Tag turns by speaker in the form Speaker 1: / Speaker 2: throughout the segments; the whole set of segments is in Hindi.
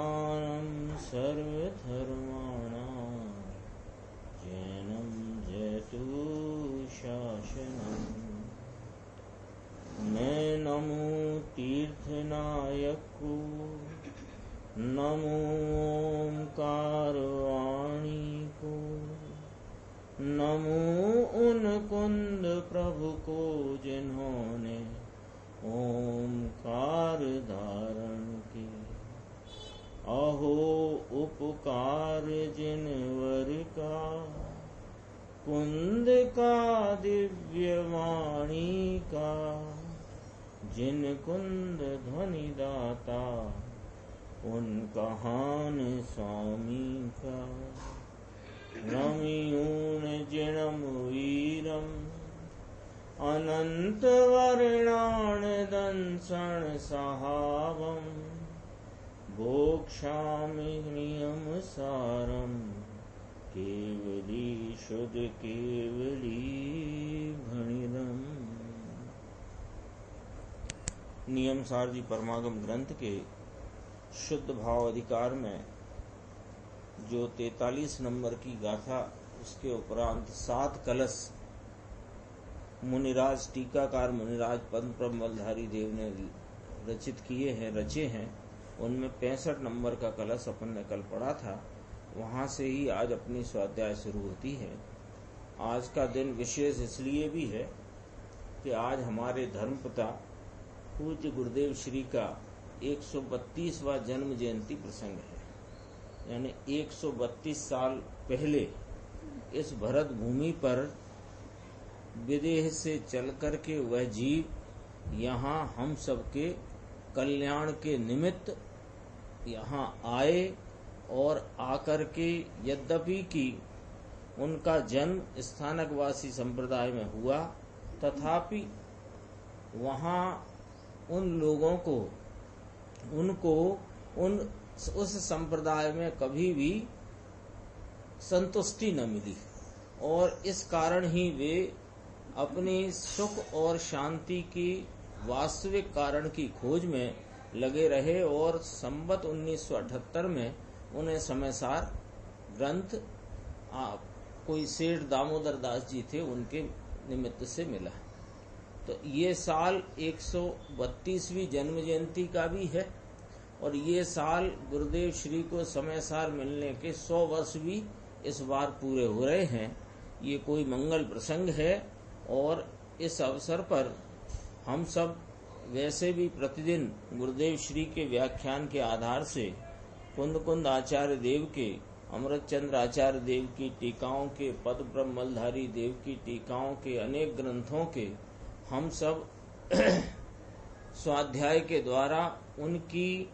Speaker 1: प्रधानं सर्वधर्माणां जैनं जयतु शासनम्। मैं नमो तीर्थनायक को, नमो ओंकारवाणी को, नमो उन कुंद प्रभु को जिन्होंने ओंकार धारण की। अहो उपकार जिनवर का, कुंद का दिव्य वाणी का, जिन कुंद ध्वनि दाता उन कहान स्वामी का। रमियून जिणम वीरम अनंत वर्णान दंसन सहावम। भोक्ष्यामि नियम सारम केवली शुद्ध केवली भणिदम। नियम सार जी परमागम ग्रंथ के शुद्ध भाव अधिकार में जो 43 नंबर की गाथा, उसके उपरांत 7 कलश मुनिराज टीकाकार मुनिराज पद्म प्रमलधारी देव ने रचे हैं। उनमें 65 नंबर का कलश अपन ने कल पढ़ा था। वहां से ही आज अपनी स्वाध्याय शुरू होती है। आज का दिन विशेष इसलिए भी है कि आज हमारे धर्मपिता पूज्य गुरुदेव श्री का 132वां जन्म जयंती प्रसंग है। यानी 132 साल पहले इस भरत भूमि पर विदेह से चल कर के वह जीव यहाँ हम सबके कल्याण के निमित्त यहाँ आए और आकर के यद्यपि कि उनका जन्म स्थानकवासी संप्रदाय में हुआ, तथापि वहाँ उन लोगों को उस संप्रदाय में कभी भी संतुष्टि न मिली और इस कारण ही वे अपनी सुख और शांति की वास्तविक कारण की खोज में लगे रहे और संवत 1978 में उन्हें समयसार ग्रंथ कोई सेठ दामोदर दास जी थे, उनके निमित्त से मिला। तो ये साल 132वीं जन्म जयंती का भी है और ये साल गुरुदेव श्री को समयसार मिलने के 100 वर्ष भी इस बार पूरे हो रहे हैं। ये कोई मंगल प्रसंग है और इस अवसर पर हम सब वैसे भी प्रतिदिन गुरुदेव श्री के व्याख्यान के आधार से कुंद आचार्य देव के, अमृत चंद्र आचार्य देव की टीकाओं के, पद ब्रह्मलधारी देव की टीकाओं के, अनेक ग्रंथों के हम सब स्वाध्याय के द्वारा उनकी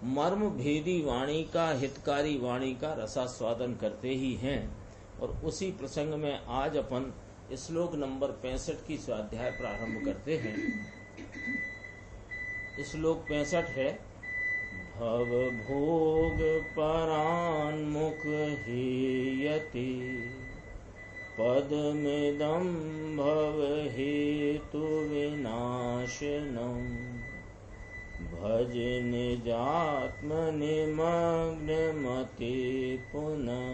Speaker 1: मर्म भेदी वाणी का, हितकारी वाणी का रसास्वादन करते ही हैं। और उसी प्रसंग में आज अपन श्लोक नंबर 65 की स्वाध्याय प्रारंभ करते हैं। श्लोक 65 है, भव भोग परान्मुख हेयते पदमिदं भव हेतु विनाशनम् भज निजात्मनिमग्नमते पुनः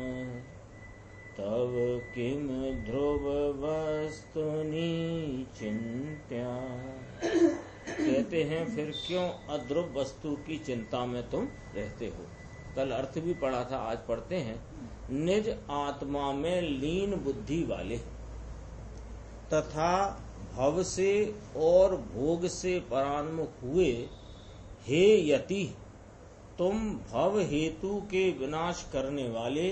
Speaker 1: तव किम ध्रुव वस्तुनि चिंत्या। कहते हैं फिर क्यों अध्रुव वस्तु की चिंता में तुम रहते हो। कल अर्थ भी पढ़ा था, आज पढ़ते हैं। निज आत्मा में लीन बुद्धि वाले तथा भव से और भोग से परान्मुख हुए हे यति, तुम भव हेतु के विनाश करने वाले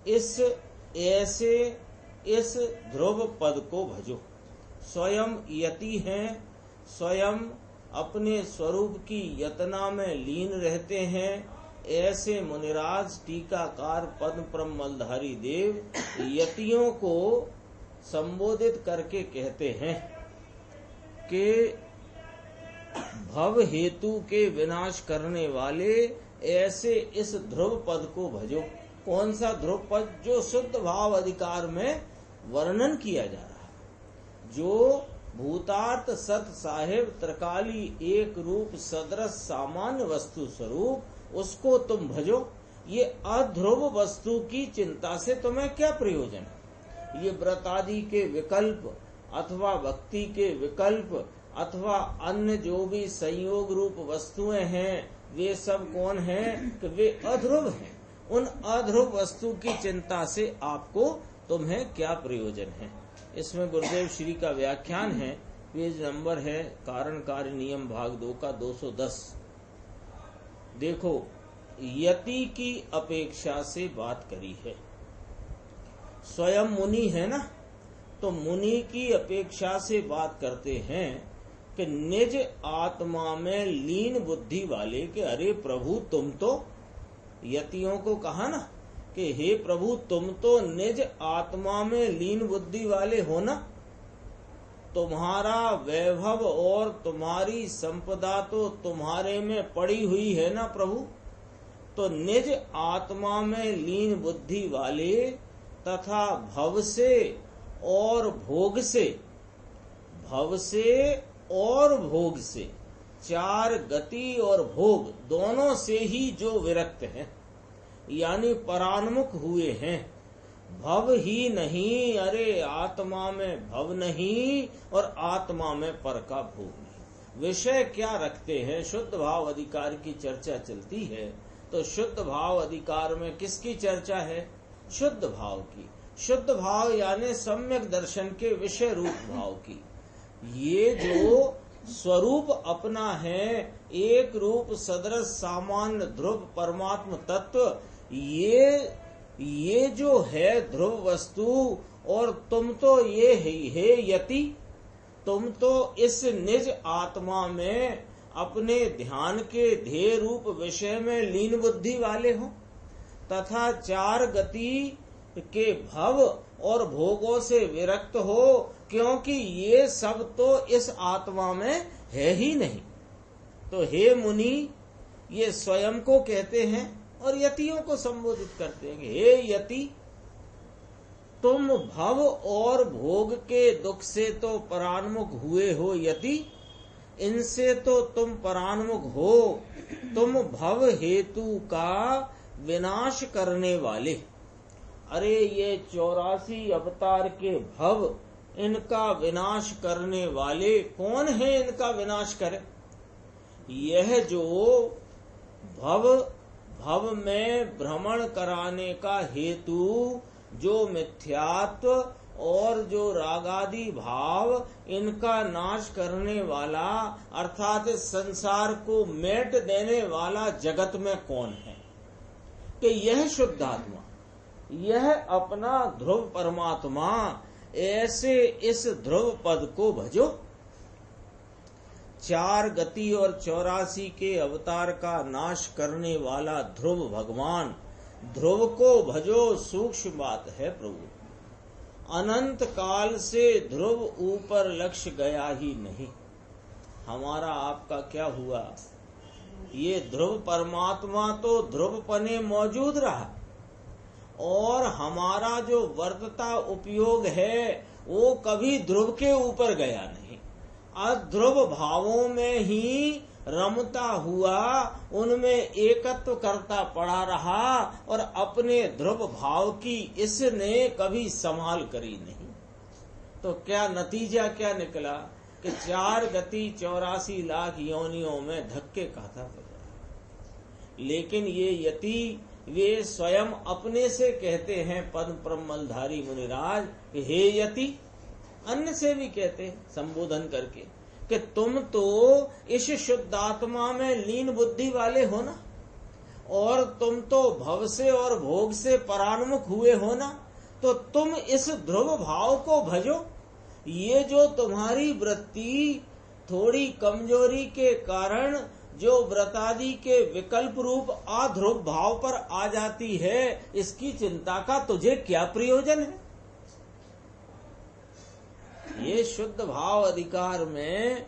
Speaker 1: इस ध्रुव पद को भजो। स्वयं यति हैं, स्वयं अपने स्वरूप की यतना में लीन रहते हैं। ऐसे मुनिराज टीकाकार पद्म प्रमलधारी देव यतियों को संबोधित करके कहते हैं कि भव हेतु के विनाश करने वाले ऐसे इस ध्रुव पद को भजो। कौन सा ध्रुव पद? जो शुद्ध भाव अधिकार में वर्णन किया जा रहा है, जो भूतार्थ सत साहेब त्रिकाली एक रूप सदृश सामान्य वस्तु स्वरूप उसको तुम भजो। ये अध्रुव वस्तु की चिंता से तुम्हें क्या प्रयोजन है? ये व्रत आदि के विकल्प अथवा भक्ति के विकल्प अथवा अन्य जो भी संयोग रूप वस्तुएं हैं वे सब कौन हैं? कि वे अध्रुव हैं। उन अध्रुव वस्तु की चिंता से आपको तुम्हें क्या प्रयोजन है? इसमें गुरुदेव श्री का व्याख्यान है, पेज नंबर है कारण कार्य नियम भाग 2 का 210। देखो, यति की अपेक्षा से बात करी है। स्वयं मुनि है ना, तो मुनि की अपेक्षा से बात करते हैं कि निज आत्मा में लीन बुद्धि वाले के अरे प्रभु तुम तो, यतियों को कहा ना कि हे प्रभु तुम तो निज आत्मा में लीन बुद्धि वाले हो ना, तुम्हारा वैभव और तुम्हारी संपदा तो तुम्हारे में पड़ी हुई है ना प्रभु। तो निज आत्मा में लीन बुद्धि वाले तथा भव से और भोग से, भव से और भोग से, चार गति और भोग दोनों से ही जो विरक्त हैं, यानी परान्मुख हुए हैं। भव ही नहीं, अरे आत्मा में भव नहीं और आत्मा में पर का भोग नहीं। विषय क्या रखते हैं? शुद्ध भाव अधिकार की चर्चा चलती है, तो शुद्ध भाव अधिकार में किसकी चर्चा है? शुद्ध भाव की। शुद्ध भाव यानी सम्यक दर्शन के विषय रूप भाव की। ये जो स्वरूप अपना है, एक रूप सदृश सामान्य ध्रुव परमात्म तत्व, ये जो है ध्रुव वस्तु, और तुम तो ये है यति, तुम तो इस निज आत्मा में अपने ध्यान के ध्येय रूप विषय में लीन बुद्धि वाले हो, तथा चार गति के भव और भोगों से विरक्त हो, क्योंकि ये सब तो इस आत्मा में है ही नहीं। तो हे मुनि, ये स्वयं को कहते हैं और यतियों को संबोधित करते हैं। हे यति, तुम भव और भोग के दुख से तो परान्मुख हुए हो यति, इनसे तो तुम परान्मुख हो। तुम भव हेतु का विनाश करने वाले। अरे ये 84 अवतार के भव, इनका विनाश करने वाले कौन है? इनका विनाश करे यह जो भव में भ्रमण कराने का हेतु, जो मिथ्यात्व और जो रागादि भाव, इनका नाश करने वाला अर्थात संसार को मेट देने वाला जगत में कौन है? कि यह शुद्ध आत्मा, यह अपना ध्रुव परमात्मा। ऐसे इस ध्रुव पद को भजो। चार गति और 84 के अवतार का नाश करने वाला ध्रुव भगवान, ध्रुव को भजो। सूक्ष्म बात है प्रभु। अनंत काल से ध्रुव ऊपर लक्ष्य गया ही नहीं। हमारा आपका क्या हुआ? ये ध्रुव परमात्मा तो ध्रुव पने मौजूद रहा, और हमारा जो वर्तता उपयोग है वो कभी ध्रुव के ऊपर गया नहीं। अध्रुव भावों में ही रमता हुआ, उनमें एकत्व करता पड़ा रहा, और अपने ध्रुव भाव की इसने कभी संभाल करी नहीं। तो क्या नतीजा क्या निकला? कि चार गति 84 लाख योनियों में धक्के खाता पड़ा। लेकिन ये यति वे स्वयं अपने से कहते हैं, पद्म प्रमलधारी मुनिराज, हे यति, अन्य से भी कहते हैं संबोधन करके कि तुम तो इस शुद्धात्मा में लीन बुद्धि वाले हो ना, और तुम तो भव से और भोग से परान्मुख हुए हो ना, तो तुम इस ध्रुव भाव को भजो। ये जो तुम्हारी वृत्ति थोड़ी कमजोरी के कारण जो व्रतादि के विकल्प रूप अध्रुव भाव पर आ जाती है, इसकी चिंता का तुझे क्या प्रयोजन है? ये शुद्ध भाव अधिकार में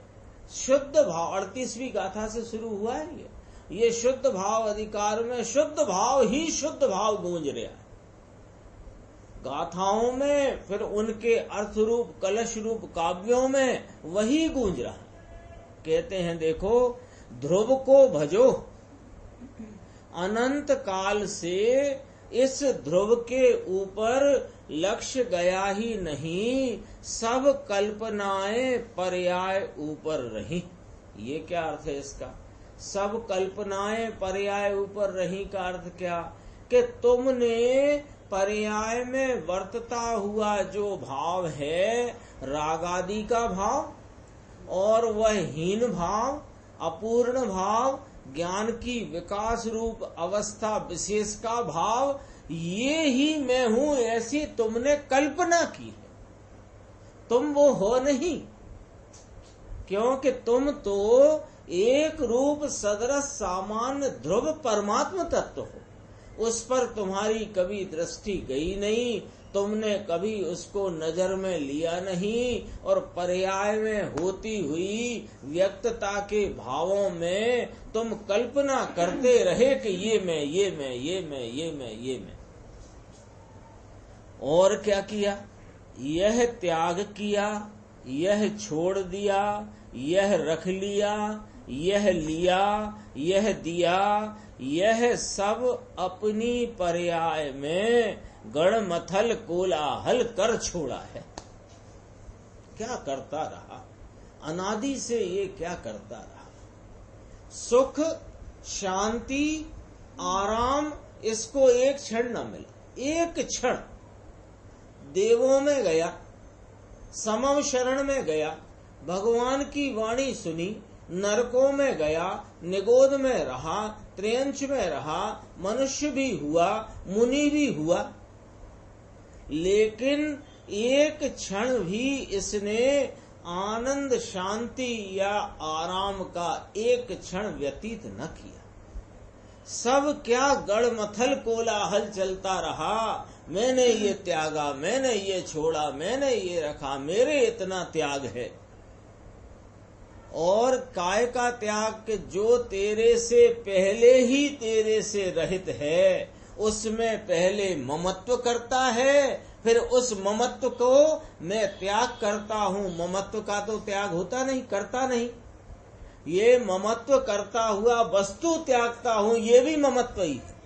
Speaker 1: शुद्ध भाव 38वीं गाथा से शुरू हुआ है। ये शुद्ध भाव अधिकार में शुद्ध भाव ही शुद्ध भाव गूंज रहा है। गाथाओं में, फिर उनके अर्थ रूप कलश रूप काव्यों में वही गूंज रहा है। कहते हैं देखो, ध्रुव को भजो, अनंत काल से इस ध्रुव के ऊपर लक्ष्य गया ही नहीं, सब कल्पनाएं पर्याय ऊपर रही। ये क्या अर्थ है इसका? सब कल्पनाएं पर्याय ऊपर रही का अर्थ क्या? कि तुमने पर्याय में वर्तता हुआ जो भाव है, रागादि का भाव, और वह हीन भाव, अपूर्ण भाव, ज्ञान की विकास रूप अवस्था विशेष का भाव, ये ही मैं हूं, ऐसी तुमने कल्पना की है। तुम वो हो नहीं, क्योंकि तुम तो एक रूप सदृश सामान्य ध्रुव परमात्म तत्व हो। उस पर तुम्हारी कभी दृष्टि गई नहीं, तुमने कभी उसको नजर में लिया नहीं, और पर्याय में होती हुई व्यक्तता के भावों में तुम कल्पना करते रहे कि ये मैं, ये मैं, ये मैं, ये मैं, ये मैं। और क्या किया? यह त्याग किया, यह छोड़ दिया, यह रख लिया, यह लिया, यह दिया, यह सब अपनी पर्याय में गणमथल कोलाहल कर छोड़ा है। क्या करता रहा? अनादि से ये क्या करता रहा? सुख, शांति, आराम, इसको एक क्षण न मिला। एक क्षण देवों में गया, समव शरण में गया, भगवान की वाणी सुनी, नरकों में गया, निगोद में रहा, त्रियंच में रहा, मनुष्य भी हुआ, मुनि भी हुआ, लेकिन एक क्षण भी इसने आनंद, शांति या आराम का एक क्षण व्यतीत न किया। सब क्या गड़मथल कोलाहल चलता रहा, मैंने ये त्यागा, मैंने ये छोड़ा, मैंने ये रखा, मेरे इतना त्याग है। और काय का त्याग के जो तेरे से पहले ही तेरे से रहित है, उसमें पहले ममत्व करता है, फिर उस ममत्व को मैं त्याग करता हूँ। ममत्व का तो त्याग होता नहीं, करता नहीं। ये ममत्व करता हुआ वस्तु त्यागता हूँ, ये भी ममत्व ही है।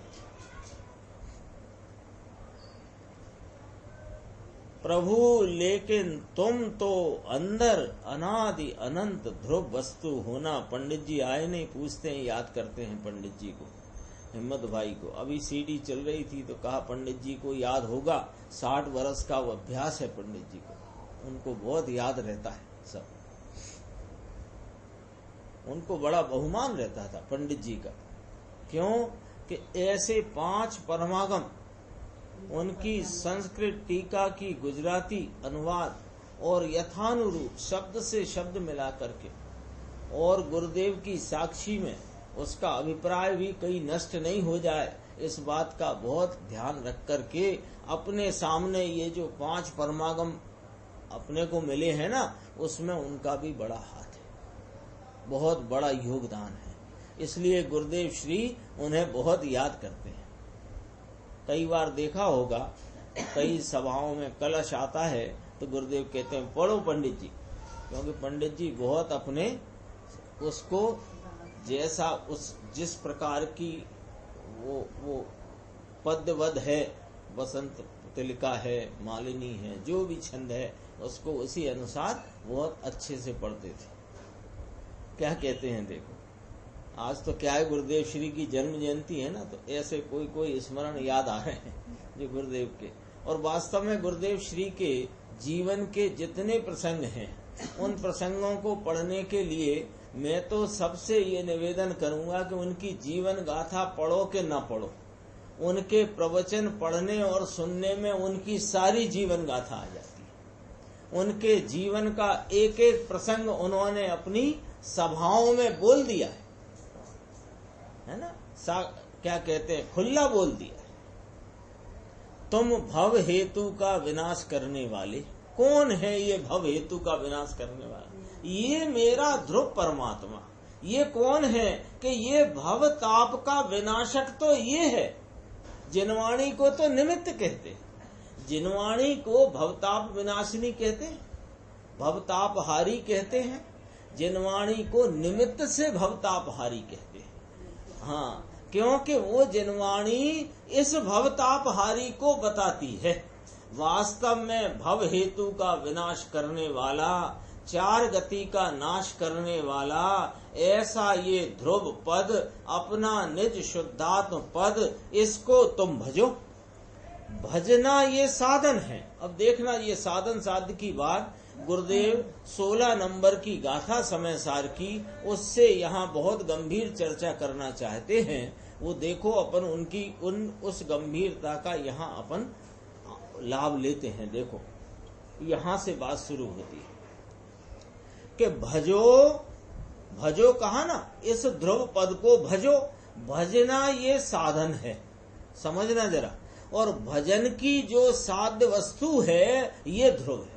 Speaker 1: प्रभु, लेकिन तुम तो अंदर अनादि अनंत ध्रुव वस्तु होना। पंडित जी आए नहीं, पूछते हैं, याद करते हैं पंडित जी को, हिम्मत भाई को। अभी सीडी चल रही थी तो कहा पंडित जी को याद होगा, 60 वर्ष का वो अभ्यास है पंडित जी को, उनको बहुत याद रहता है सब। उनको बड़ा बहुमान रहता था पंडित जी का। क्यों कि ऐसे 5 परमागम, उनकी संस्कृत टीका की गुजराती अनुवाद और यथानुरूप शब्द से शब्द मिला करके, और गुरुदेव की साक्षी में उसका अभिप्राय भी कहीं नष्ट नहीं हो जाए, इस बात का बहुत ध्यान रख करके अपने सामने ये जो 5 परमागम अपने को मिले हैं ना, उसमें उनका भी बड़ा हाथ है, बहुत बड़ा योगदान है। इसलिए गुरुदेव श्री उन्हें बहुत याद करते हैं। कई बार देखा होगा, कई सभाओं में कलश आता है तो गुरुदेव कहते हैं पढ़ो पंडित जी, क्योंकि पंडित जी बहुत अपने उसको जैसा उस जिस प्रकार की वो पद्यवध है, बसंत तिलका है, मालिनी है, जो भी छंद है उसको उसी अनुसार बहुत अच्छे से पढ़ते थे। क्या कहते हैं देखो, आज तो क्या है, गुरुदेव श्री की जन्म जयंती है ना, तो ऐसे कोई कोई स्मरण याद आ रहे हैं जो गुरुदेव के। और वास्तव में गुरुदेव श्री के जीवन के जितने प्रसंग हैं, उन प्रसंगों को पढ़ने के लिए मैं तो सबसे ये निवेदन करूंगा कि उनकी जीवन गाथा पढ़ो कि न पढ़ो, उनके प्रवचन पढ़ने और सुनने में उनकी सारी जीवन गाथा आ जाती है। उनके जीवन का एक एक प्रसंग उन्होंने अपनी सभाओं में बोल दिया है ना, क्या कहते हैं, खुला बोल दिया है। तुम भव हेतु का विनाश करने वाले, कौन है ये भव हेतु का विनाश करने वाला? ये मेरा ध्रुव परमात्मा। ये कौन है कि ये भव ताप का विनाशक तो ये है। जिनवाणी को तो निमित्त कहते, जिनवाणी को भवताप विनाशिनी कहते हैं, भवतापहारी कहते हैं। जिनवाणी को निमित्त से भवतापहारी कहते हैं। हाँ, क्योंकि वो जिनवाणी इस भवतापहारी को बताती है। वास्तव में भव हेतु का विनाश करने वाला, चार गति का नाश करने वाला ऐसा ये ध्रुव पद, अपना निज शुद्धात्म पद, इसको तुम भजो। भजना ये साधन है। अब देखना, ये साधन साध्य की बात गुरुदेव 16 नंबर की गाथा समय सार की, उससे यहाँ बहुत गंभीर चर्चा करना चाहते हैं। वो देखो, अपन उनकी उस गंभीरता का यहाँ अपन लाभ लेते हैं। देखो, यहाँ से बात शुरू होती है कि भजो, भजो कहा ना, इस ध्रुव पद को भजो। भजना ये साधन है, समझना जरा। और भजन की जो साध्य वस्तु है ये ध्रुव है।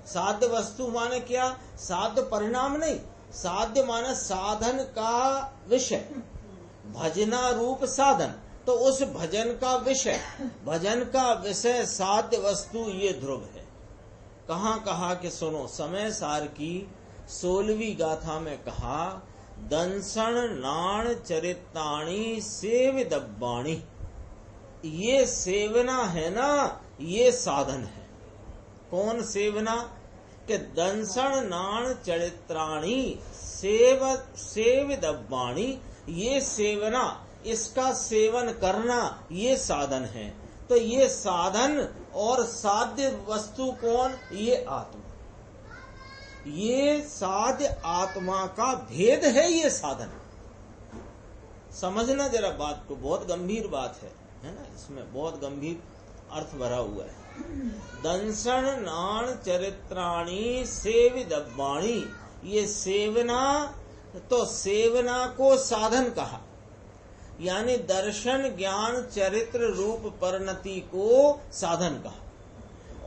Speaker 1: साध्य वस्तु माने क्या? साध्य परिणाम नहीं, साध्य माने साधन का विषय, भजना रूप साधन। तो उस भजन का विषय, भजन का विषय साध्य वस्तु ये ध्रुव है। कहाँ कहा कि सुनो, समय सार की 16वीं गाथा में कहा, दंसन नाण चरिताणी सेव दब्बाणी। ये सेवना है ना, ये साधन है। कौन सेवना? कि दंसन नाण चरित्राणी सेव दब्बाणी, ये सेवना, इसका सेवन करना, ये साधन है। तो ये साधन और साध्य वस्तु कौन? ये आत्मा। ये साध्य आत्मा का भेद है, ये साधन। समझना जरा बात को, बहुत गंभीर बात है ना, इसमें बहुत गंभीर अर्थ भरा हुआ है। दंसन नाण चरित्राणी सेव दब्बाणी, ये सेवना, तो सेवना को साधन कहा, यानी दर्शन ज्ञान चरित्र रूप परिणति को साधन कहा।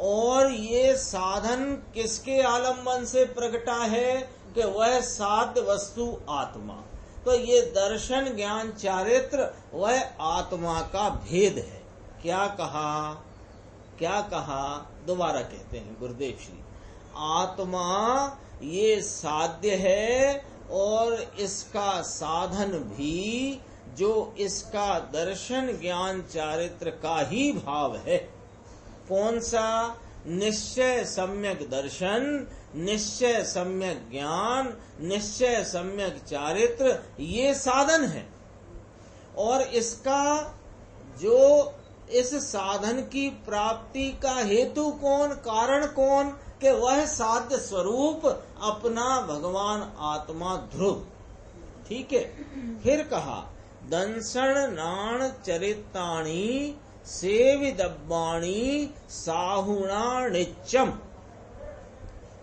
Speaker 1: और ये साधन किसके आलम्बन से प्रकटा है? कि वह साध्य वस्तु आत्मा। तो ये दर्शन ज्ञान चारित्र वह आत्मा का भेद है। क्या कहा? क्या कहा? दोबारा कहते हैं गुरुदेव श्री, आत्मा ये साध्य है और इसका साधन भी जो इसका दर्शन ज्ञान चारित्र का ही भाव है। कौन सा? निश्चय सम्यक दर्शन, निश्चय सम्यक ज्ञान, निश्चय सम्यक चारित्र, ये साधन है। और इसका जो इस साधन की प्राप्ति का हेतु कौन, कारण कौन? कि वह साध्य स्वरूप अपना भगवान आत्मा ध्रुव। ठीक है। फिर कहा, दंसन नाण चरिताणी सेविदब्बाणी साहुणानिच्चम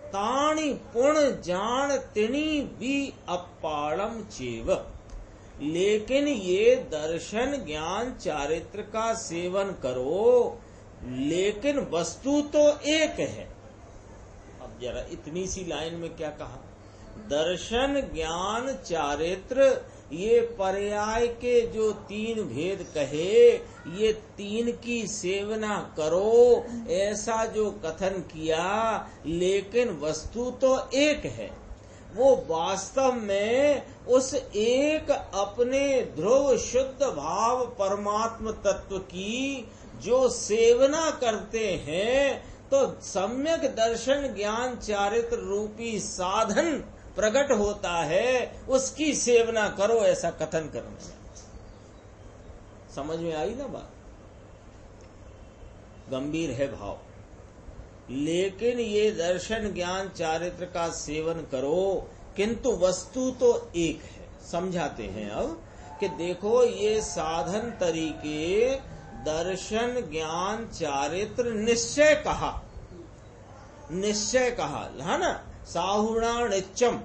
Speaker 1: ताणी पुण जान तिनी भी अपाड़म चेव। लेकिन ये दर्शन ज्ञान चारित्र का सेवन करो, लेकिन वस्तु तो एक है। अब जरा इतनी सी लाइन में क्या कहा? दर्शन ज्ञान चारित्र ये पर्याय के जो तीन भेद कहे, ये तीन की सेवना करो, ऐसा जो कथन किया, लेकिन वस्तु तो एक है। वो वास्तव में उस एक अपने ध्रुव शुद्ध भाव परमात्म तत्व की जो सेवना करते हैं, तो सम्यक दर्शन ज्ञान चारित्र रूपी साधन प्रकट होता है, उसकी सेवना करो, ऐसा कथन करने में। समझ में आई ना बात? गंभीर है भाव। लेकिन ये दर्शन ज्ञान चारित्र का सेवन करो, किंतु वस्तु तो एक है। समझाते हैं अब कि देखो, ये साधन तरीके दर्शन ज्ञान चारित्र निश्चय कहा, निश्चय कहा है ना, साहुणानिच्चम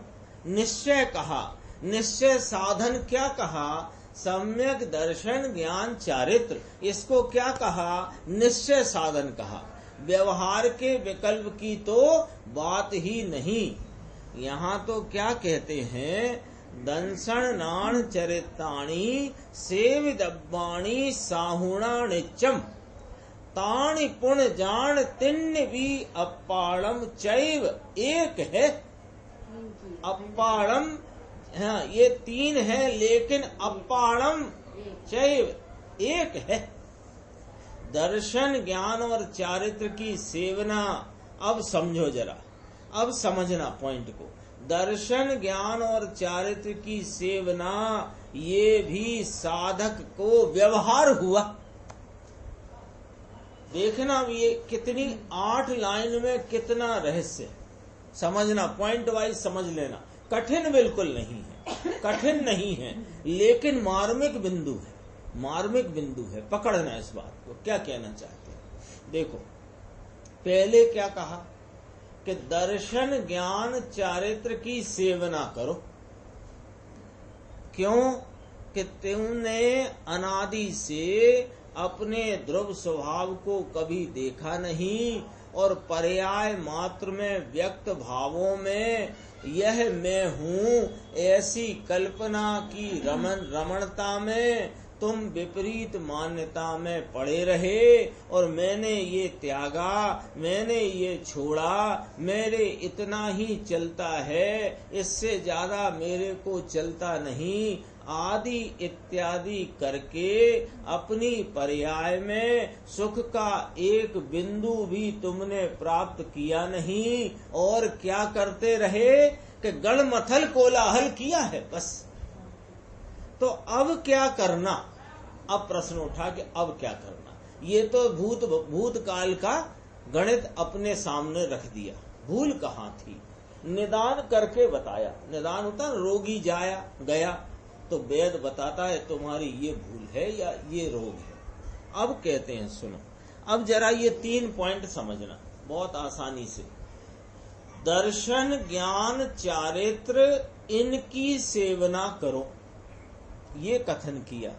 Speaker 1: निश्चय कहा। निश्चय साधन क्या कहा? सम्यक दर्शन ज्ञान चारित्र, इसको क्या कहा? निश्चय साधन कहा। व्यवहार के विकल्प की तो बात ही नहीं। यहाँ तो क्या कहते हैं? दंसन नाण चरिताणी सेविदब्बाणी साहुणानिच्चम तानि पुण्य जान तिन्न भी अपाड़म चैव एक है। अपाड़म, हाँ ये तीन है लेकिन अपाड़म चैव एक है। दर्शन ज्ञान और चारित्र की सेवना, अब समझो जरा, अब समझना पॉइंट को। दर्शन ज्ञान और चारित्र की सेवना ये भी साधक को व्यवहार हुआ। देखना ये कितनी 8 लाइन में कितना रहस्य, समझना, पॉइंट वाइज समझ लेना। कठिन बिल्कुल नहीं है, कठिन नहीं है, लेकिन मार्मिक बिंदु है, मार्मिक बिंदु है, पकड़ना इस बात को। क्या कहना चाहते हैं देखो, पहले क्या कहा कि दर्शन ज्ञान चारित्र की सेवना करो। क्यों कि तुमने अनादि से अपने ध्रुव स्वभाव को कभी देखा नहीं और पर्याय मात्र में व्यक्त भावों में यह मैं हूँ ऐसी कल्पना की रमणता में तुम विपरीत मान्यता में पड़े रहे और मैंने ये त्यागा, मैंने ये छोड़ा, मेरे इतना ही चलता है, इससे ज्यादा मेरे को चलता नहीं आदि इत्यादि करके अपनी पर्याय में सुख का एक बिंदु भी तुमने प्राप्त किया नहीं और क्या करते रहे कि गणमथल कोलाहल किया है बस। तो अब क्या करना, अब प्रश्न उठा कि अब क्या करना। ये तो भूतकाल का गणित अपने सामने रख दिया, भूल कहाँ थी, निदान करके बताया। निदान होता है रोगी गया तो वैद्य बताता है तुम्हारी ये भूल है या ये रोग है। अब कहते हैं सुनो, अब जरा ये 3 पॉइंट समझना बहुत आसानी से। दर्शन ज्ञान चारित्र इनकी सेवना करो, ये कथन किया।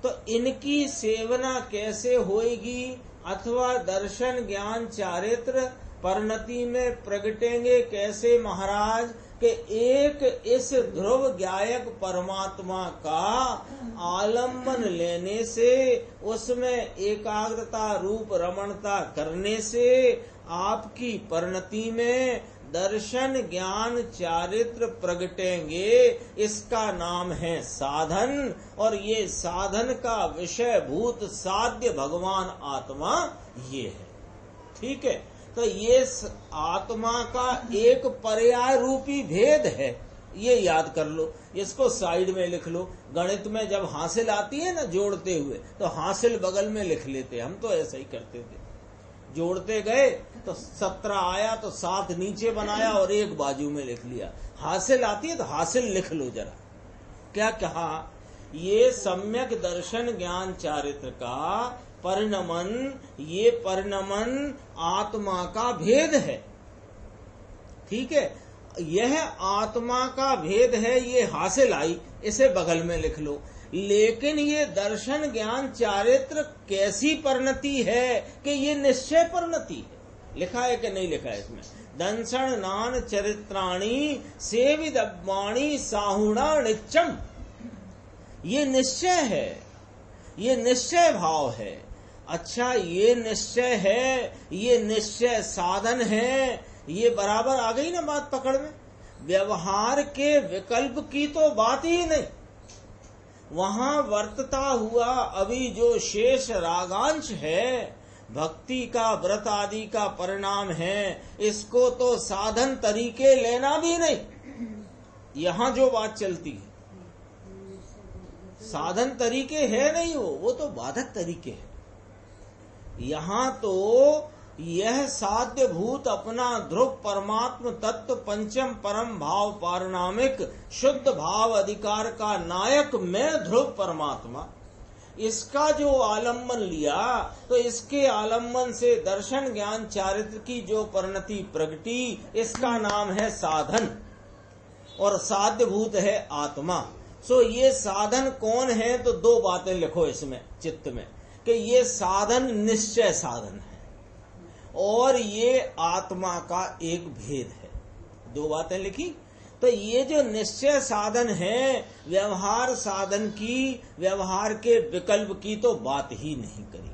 Speaker 1: तो इनकी सेवना कैसे होएगी, अथवा दर्शन ज्ञान चारित्र परिणति में प्रगटेंगे कैसे महाराज, कि एक इस ध्रुव ज्ञायक परमात्मा का आलम्बन लेने से, उसमें एकाग्रता रूप रमणता करने से आपकी परिणति में दर्शन ज्ञान चारित्र प्रगटेंगे। इसका नाम है साधन, और ये साधन का विषय भूत साध्य भगवान आत्मा ये है। ठीक है, तो ये आत्मा का एक पर्याय रूपी भेद है, ये याद कर लो, इसको साइड में लिख लो। गणित में जब हासिल आती है ना जोड़ते हुए, तो हासिल बगल में लिख लेते, हम तो ऐसा ही करते थे। जोड़ते गए तो 17 आया तो 7 नीचे बनाया और 1 बाजू में लिख लिया। हासिल आती है तो हासिल लिख लो जरा। क्या कहा, ये सम्यक दर्शन ज्ञान चारित्र का परिणमन, ये परिणमन आत्मा का भेद है। ठीक है, यह आत्मा का भेद है, ये हासिल आई, इसे बगल में लिख लो। लेकिन ये दर्शन ज्ञान चारित्र कैसी परिणति है कि ये निश्चय परिणति है। लिखा है कि नहीं लिखा है इसमें, दंशन नान चरित्राणी सेविदवाणी साहुणा नित्यम, ये निश्चय है, ये निश्चय भाव है। अच्छा, ये निश्चय है, ये निश्चय साधन है, ये बराबर आ गई ना बात पकड़ में। व्यवहार के विकल्प की तो बात ही नहीं, वहां वर्तता हुआ अभी जो शेष रागांश है, भक्ति का व्रत आदि का परिणाम है, इसको तो साधन तरीके लेना भी नहीं। यहां जो बात चलती है साधन तरीके है नहीं, वो तो बाधक तरीके है। यहां तो यह साध्य भूत अपना ध्रुव परमात्म तत्व पंचम परम भाव पारणामिक शुद्ध भाव अधिकार का नायक मैं ध्रुव परमात्मा, इसका जो आलम्बन लिया, तो इसके आलम्बन से दर्शन ज्ञान चारित्र की जो परिणति प्रगटी, इसका नाम है साधन, और साध्य भूत है आत्मा। सो ये साधन कौन है, तो 2 बातें लिखो इसमें चित्त में, कि ये साधन निश्चय साधन है और ये आत्मा का एक भेद है। 2 बातें लिखी। तो ये जो निश्चय साधन है, व्यवहार साधन की, व्यवहार के विकल्प की तो बात ही नहीं करी।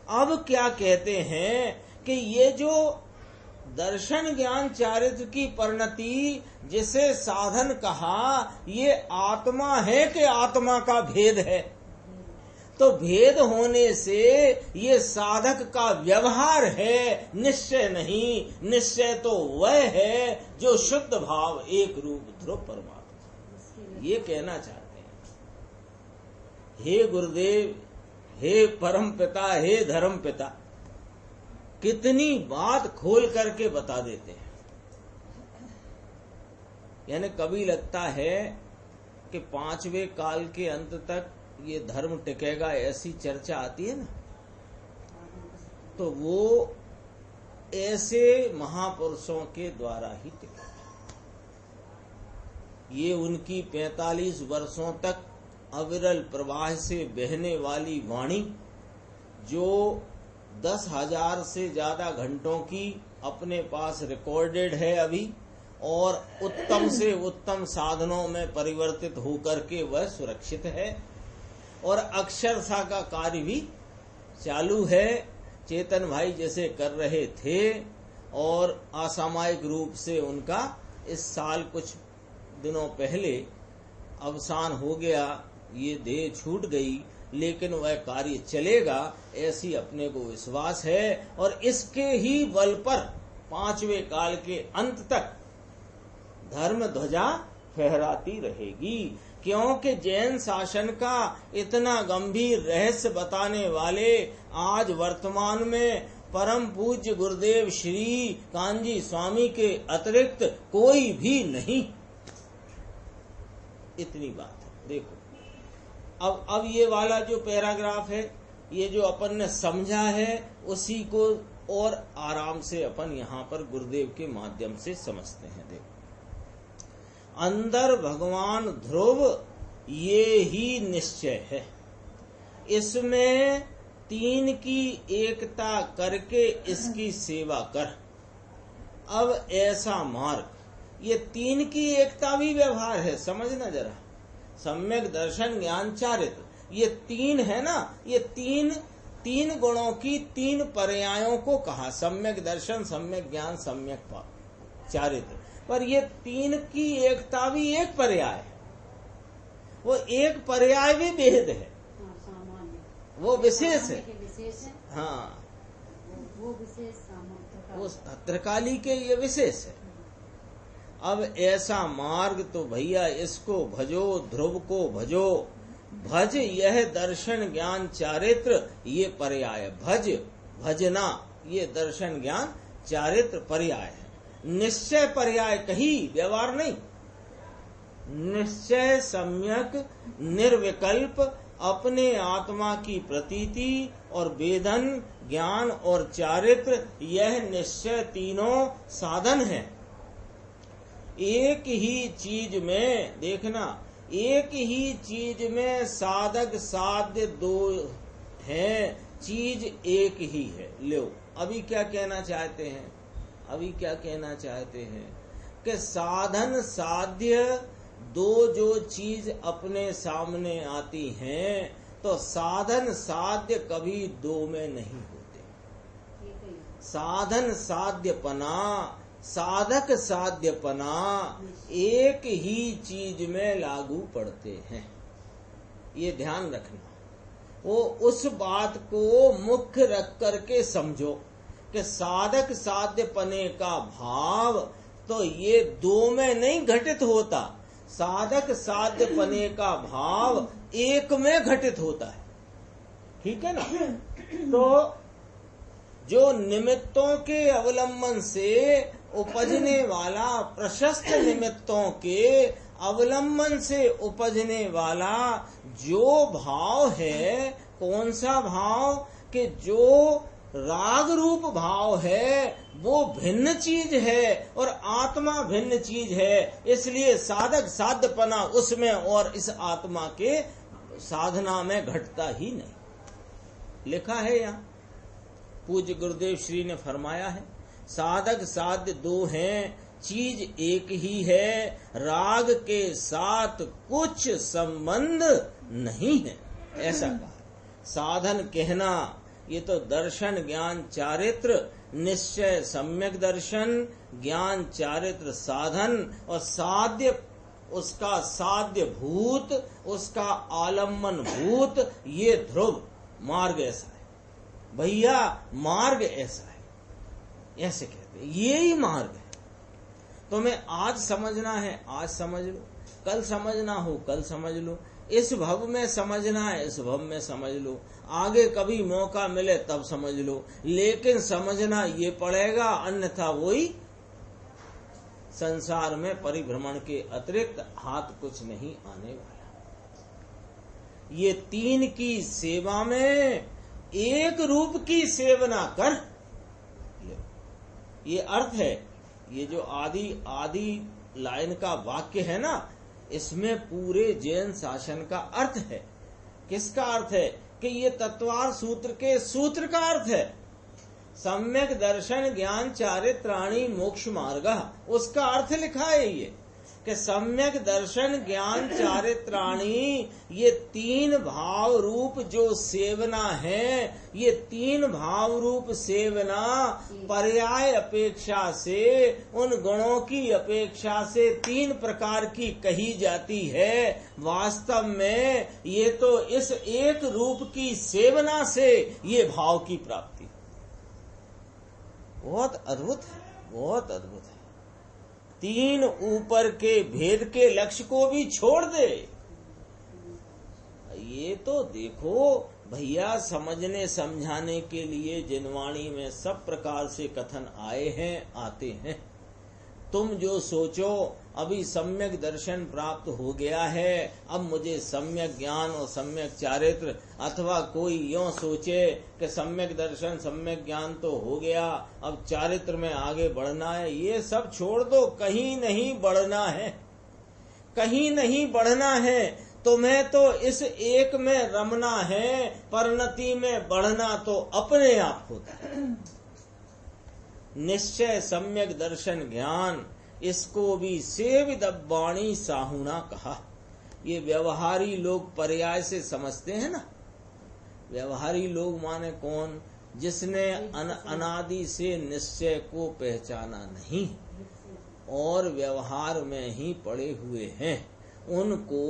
Speaker 1: अब क्या कहते हैं कि ये जो दर्शन ज्ञान चारित्र की परिणति जिसे साधन कहा, ये आत्मा है कि आत्मा का भेद है? तो भेद होने से ये साधक का व्यवहार है, निश्चय नहीं। निश्चय तो वह है जो शुद्ध भाव एक रूप ध्रुव परमात्मा। ये कहना चाहते हैं। हे गुरुदेव, हे परम पिता, हे धर्म पिता, कितनी बात खोल करके बता देते हैं। यानी कभी लगता है कि 5वें काल के अंत तक ये धर्म टिकेगा, ऐसी चर्चा आती है ना, तो वो ऐसे महापुरुषों के द्वारा ही टिकेगा। ये उनकी 45 वर्षों तक अविरल प्रवाह से बहने वाली वाणी, जो 10,000 से ज्यादा घंटों की अपने पास रिकॉर्डेड है अभी, और उत्तम से उत्तम साधनों में परिवर्तित होकर के वह सुरक्षित है, और अक्षरशः का कार्य भी चालू है। चेतन भाई जैसे कर रहे थे, और असामयिक रूप से उनका इस साल कुछ दिनों पहले अवसान हो गया, ये देह छूट गई, लेकिन वह कार्य चलेगा, ऐसी अपने को विश्वास है। और इसके ही बल पर 5वें काल के अंत तक धर्म ध्वजा फहराती रहेगी, क्योंकि जैन शासन का इतना गंभीर रहस्य बताने वाले आज वर्तमान में परम पूज्य गुरुदेव श्री कांजी स्वामी के अतिरिक्त कोई भी नहीं। इतनी बात है। देखो अब ये वाला जो पैराग्राफ है, ये जो अपन ने समझा है, उसी को और आराम से अपन यहाँ पर गुरुदेव के माध्यम से समझते हैं। देखो, अंदर भगवान ध्रुव ये ही निश्चय है, इसमें 3 की एकता करके इसकी सेवा कर। अब ऐसा मार्ग, ये 3 की एकता भी व्यवहार है, समझना जरा। सम्यक दर्शन ज्ञान चारित्र, ये 3 है ना, ये तीन गुणों की 3 पर्यायों को कहा, सम्यक दर्शन, सम्यक ज्ञान, सम्यक चारित्र। पर ये 3 की एकता भी एक पर्याय है, वो एक पर्याय भी भेद है, वो विशेष है। हाँ, वो त्रिकाली के ये विशेष है। अब ऐसा मार्ग तो भैया इसको भजो, ध्रुव को भजो। भज यह दर्शन ज्ञान चारित्र, ये पर्याय। भज, भजना, ये दर्शन ज्ञान चारित्र पर्याय है। निश्चय पर्याय कही, व्यवहार नहीं। निश्चय सम्यक निर्विकल्प अपने आत्मा की प्रतीति और वेदन, ज्ञान और चारित्र, यह निश्चय तीनों साधन है। एक ही चीज में देखना, एक ही चीज में साधक साध्य 2 हैं, चीज एक ही है। लो, अभी क्या कहना चाहते हैं? अभी क्या कहना चाहते हैं कि साधन साध्य 2 जो चीज अपने सामने आती हैं, तो साधन साध्य कभी 2 में नहीं होते। साधन साध्यपना, साधक साध्यपना एक ही चीज में लागू पड़ते हैं, ये ध्यान रखना। वो उस बात को मुख्य रख करके समझो कि साधक साध्यपने का भाव तो ये 2 में नहीं घटित होता, साधक साध्यपने का भाव एक में घटित होता है। ठीक है ना? तो जो निमित्तों के अवलंबन से उपजने वाला, प्रशस्त निमित्तों के अवलंबन से उपजने वाला जो भाव है, कौन सा भाव? कि जो राग रूप भाव है वो भिन्न चीज है और आत्मा भिन्न चीज है। इसलिए साधक साध्यपना उसमें और इस आत्मा के साधना में घटता ही नहीं। लिखा है यहाँ, पूज्य गुरुदेव श्री ने फरमाया है, साधक साध्य 2 हैं, चीज एक ही है, राग के साथ कुछ संबंध नहीं है, ऐसा कहा। साधन कहना ये तो दर्शन ज्ञान चारित्र, निश्चय सम्यक दर्शन, ज्ञान चारित्र साधन और साध्य, उसका साध्य भूत, उसका आलम्बन भूत, ये ध्रुव मार्ग ऐसा है भैया, मार्ग ऐसा है, ऐसे कहते हैं, ये ही मार्ग है। तुम्हें आज समझना है आज समझ लो, कल समझना हो कल समझ लो, इस भव में समझना है इस भव में समझ लो, आगे कभी मौका मिले तब समझ लो, लेकिन समझना ये पड़ेगा, अन्यथा वही संसार में परिभ्रमण के अतिरिक्त हाथ कुछ नहीं आने वाला। ये तीन की सेवा में एक रूप की सेवना कर, ये अर्थ है। ये जो आदि लाइन का वाक्य है ना, इसमें पूरे जैन शासन का अर्थ है। किसका अर्थ है? कि ये तत्वार सूत्र के सूत्र का अर्थ है। सम्यक दर्शन ज्ञान चारित्राणि मोक्ष मार्ग, उसका अर्थ लिखा है ये कि सम्यक दर्शन ज्ञान चारित्राणि, ये तीन भाव रूप जो सेवना है, ये तीन भाव रूप सेवना पर्याय अपेक्षा से, उन गुणों की अपेक्षा से तीन प्रकार की कही जाती है। वास्तव में ये तो इस एक रूप की सेवना से ये भाव की प्राप्ति, बहुत अद्भुत है, बहुत अद्भुत है। तीन ऊपर के भेद के लक्ष्य को भी छोड़ दे। ये तो देखो भैया, समझने समझाने के लिए जिनवाणी में सब प्रकार से कथन आए हैं, आते हैं। तुम जो सोचो अभी सम्यक दर्शन प्राप्त हो गया है, अब मुझे सम्यक ज्ञान और सम्यक चारित्र, अथवा कोई यों सोचे कि सम्यक दर्शन सम्यक ज्ञान तो हो गया, अब चारित्र में आगे बढ़ना है, ये सब छोड़ दो। कहीं नहीं बढ़ना है, कहीं नहीं बढ़ना है। तुम्हें तो इस एक में रमना है, परिणति में बढ़ना तो अपने आप होता है। निश्चय सम्यक दर्शन ज्ञान, इसको भी सेविदब्बाणी साहुना कहा। ये व्यवहारी लोग पर्याय से समझते हैं ना। व्यवहारी लोग माने कौन? जिसने अनादि से निश्चय को पहचाना नहीं और व्यवहार में ही पड़े हुए हैं, उनको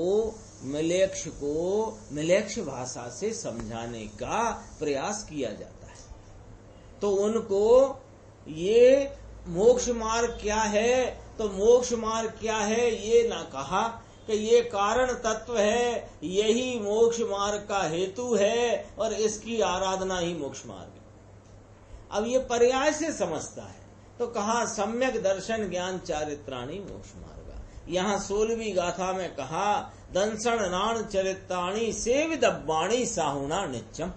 Speaker 1: मिलेक्ष भाषा से समझाने का प्रयास किया जाता है। तो उनको ये मोक्ष मार्ग क्या है, तो मोक्ष मार्ग क्या है ये ना कहा कि ये कारण तत्व है, यही मोक्ष मार्ग का हेतु है और इसकी आराधना ही मोक्ष मार्ग है। अब ये पर्याय से समझता है तो कहा सम्यक दर्शन ज्ञान चारित्राणि मोक्ष मार्ग। यहाँ 16वीं गाथा में कहा दंसन नाण चरित्राणि सेविदब्बाणि साहुना नित्यम।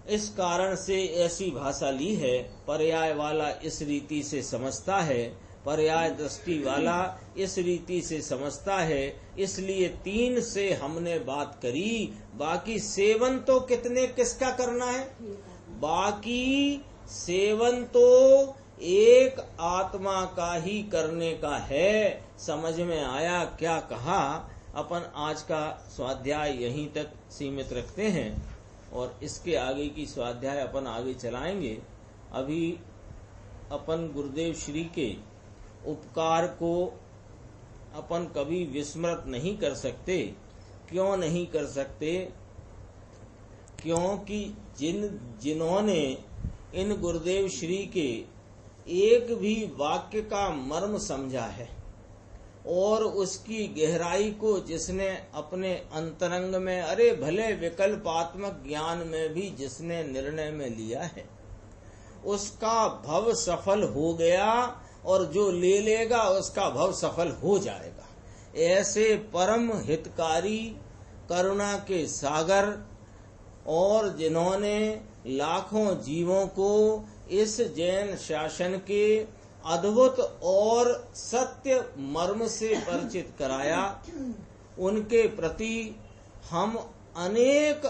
Speaker 1: इस कारण से ऐसी भाषा ली है। पर्याय वाला इस रीति से समझता है, पर्याय दृष्टि वाला इस रीति से समझता है। इसलिए तीन से हमने बात करी। बाकी सेवन तो किसका करना है? बाकी सेवन तो एक आत्मा का ही करने का है। समझ में आया क्या कहा? अपन आज का स्वाध्याय यहीं तक सीमित रखते हैं और इसके आगे की स्वाध्याय अपन आगे चलाएंगे। अभी अपन गुरुदेव श्री के उपकार को अपन कभी विस्मृत नहीं कर सकते। क्यों नहीं कर सकते? क्योंकि जिन्होंने इन गुरुदेव श्री के एक भी वाक्य का मर्म समझा है और उसकी गहराई को जिसने अपने अंतरंग में, अरे भले विकल्पात्मक ज्ञान में भी जिसने निर्णय में लिया है, उसका भव सफल हो गया और जो ले लेगा उसका भव सफल हो जाएगा। ऐसे परम हितकारी, करुणा के सागर और जिन्होंने लाखों जीवों को इस जैन शासन के अद्भुत और सत्य मर्म से परिचित कराया, उनके प्रति हम अनेक